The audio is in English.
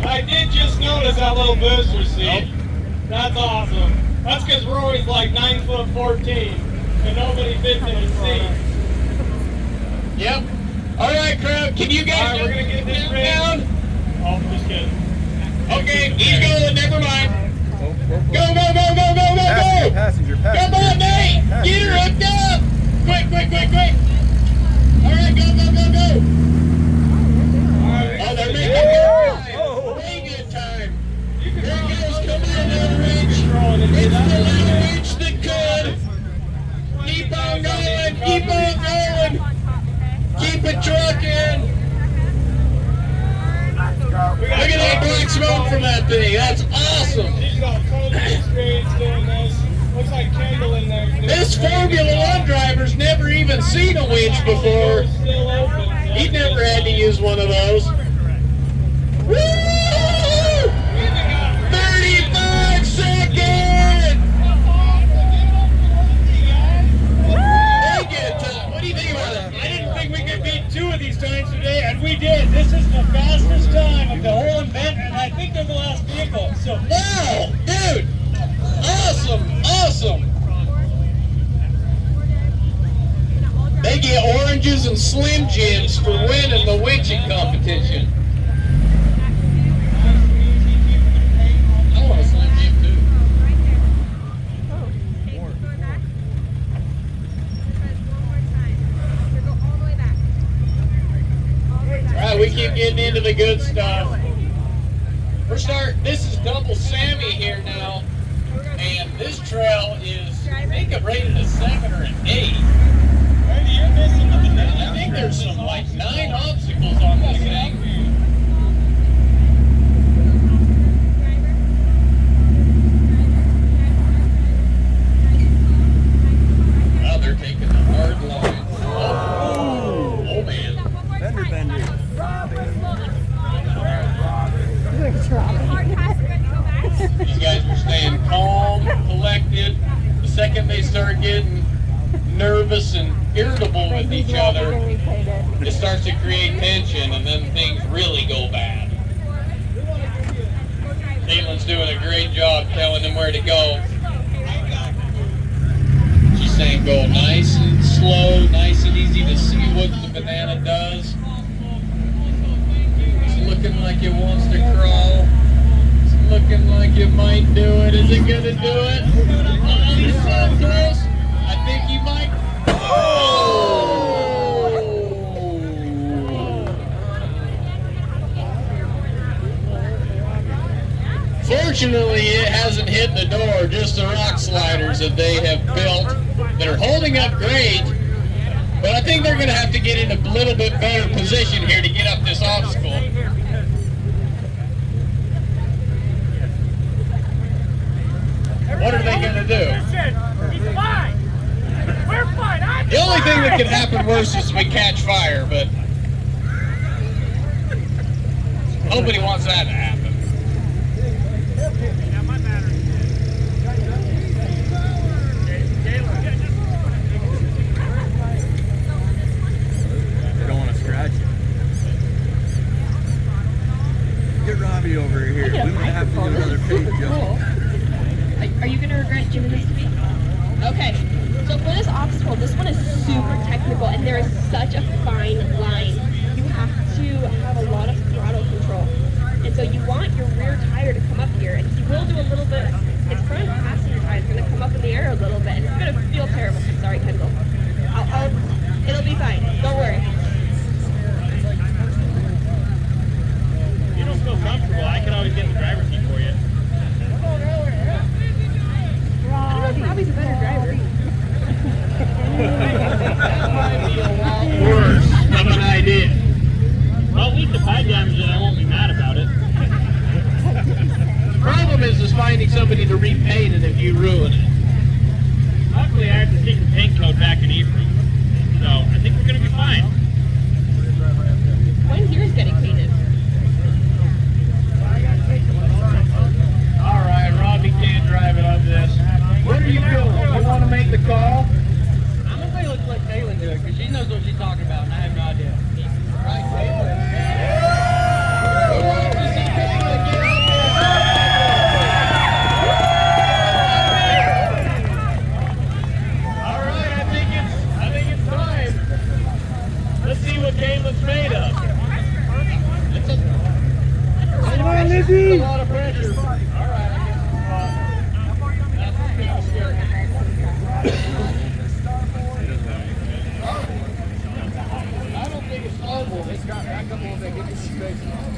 I did just notice that little booster seat. That's awesome. That's because Roy's like 9'14", and nobody fits in his seat. Yep. All right, crowd. Can you guys we're gonna get this down? Oh, just kidding. Okay, he's going. Never mind. Go, go, go, go, go, go, go! Passenger. Come on, Nate! Get her hooked up! Quick, quick, quick, quick! All right, go, go, go, go! Oh, they're making good time. Way good time. There it goes. Come on, little Rich. It's the little Rich that could. Keep on going. Keep on going. Keep it trucking. Look at that black smoke from that thing. That's awesome. She's got total experience doing this. Looks like Kendall in there. This Formula One driver's never even seen a winch before. Still open. He never had to use one of those. Woo! 35 seconds! What do you think about it? I didn't think we could beat 2 of these times today, and we did. This is the fastest time of the whole event, and I think they're the last vehicle. So, Wow, dude! Awesome, awesome! They get oranges and Slim Jims for winning the winching competition. I want a Slim Jim too. Alright, we keep getting into the good stuff. This is Double Sammy here now. And this trail is, I think I'm rated a 7 or an 8. I think there's some like 9 obstacles on this thing. Wow, they're taking the hard line. Oh man. Bender. These guys are staying calm, collected. The second they start getting nervous and irritable with each other, it starts to create tension, and then things really go bad. Caitlin's doing a great job telling them where to go. She's saying go nice and slow, nice and easy to see what the banana does. It's looking like it wants to crawl. It's looking like it might do it. Is it gonna do it? Oh, he's so close. I think he might. Oh! Fortunately, it hasn't hit the door, just the rock sliders that they have built that are holding up great. But I think they're going to have to get in a little bit better position here to get up this obstacle. What are they going to do? he's fine. We're fine. The only thing that could happen worse is we catch fire, but nobody wants that to happen. They don't want to scratch it. Get Robbie over here. We might have to do another page jump. Are you going to regret giving this to me? Okay. So for this obstacle, this one is super technical, and there is such a fine line. You have to have a lot of throttle control. And so you want a lot of pressure. All right, I guess that's okay. I'll steer it. I don't think it's starboard. It's got back up a little bit. Get some space.